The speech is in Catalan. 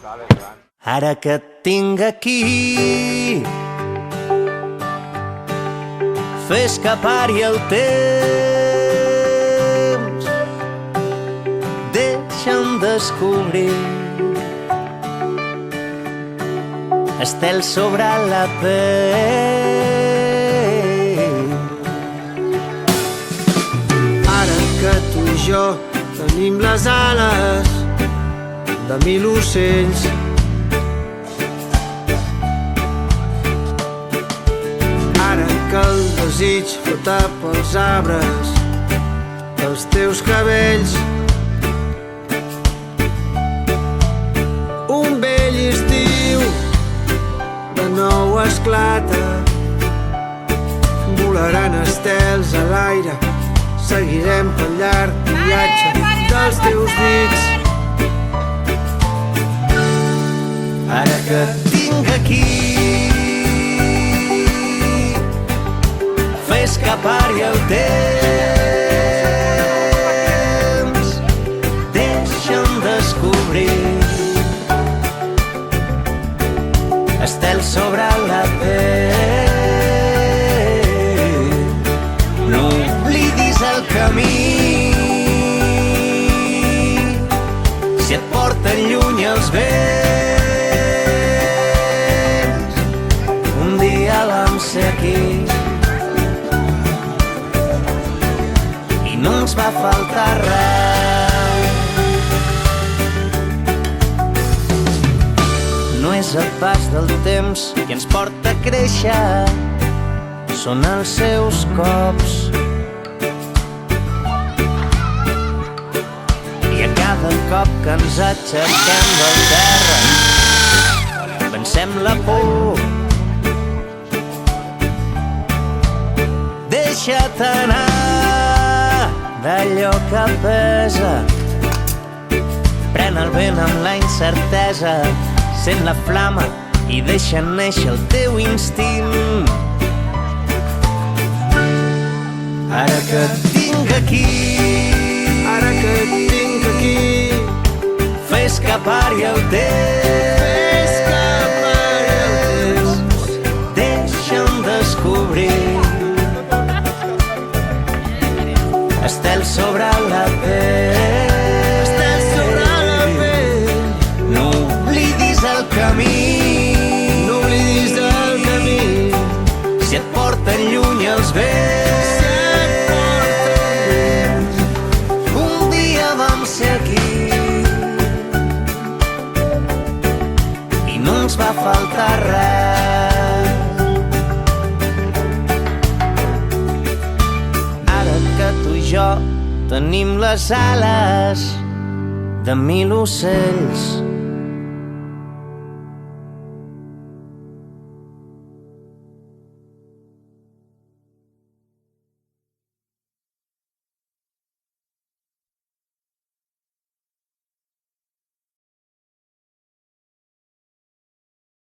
Ara que et tinc aquí, fes que pari el temps, deixa'm descobrir estels sobre la pell. Ara que tu i jo tenim les ales de 1000 ocells, ara que el desig flota pels arbres dels teus cabells, un vell estiu de nou esclata, volaran estels a l'aire, seguirem pel llarg viatge dels teus dits. Ara que et tinc aquí, fes que pari el temps, deixa'm descobrir estels sobre la pell. No oblidis el camí, si et porten lluny els vents. Un dia vam ser aquí i no ens va faltar res. No és el pas del temps que ens porta a créixer, són els seus cops. I a cada cop que ens aixequem del terra, vencem la por. Deixa't anar d'allò que pesa, pren el vent amb la incertesa, sent la flama i deixa néixer el teu instint. Ara que et tinc aquí, Ara que et tinc aquí, fes que pari el fes que pari el temps, deixa'm descobrir estels sobre la pell. estels sobre la pell. No oblidis el camí, No oblidis el camí, si et porten lluny els vents. Un dia vam ser aquí i no ens va faltar res. Ara que tu i jo tenim les ales de 1000 ocells,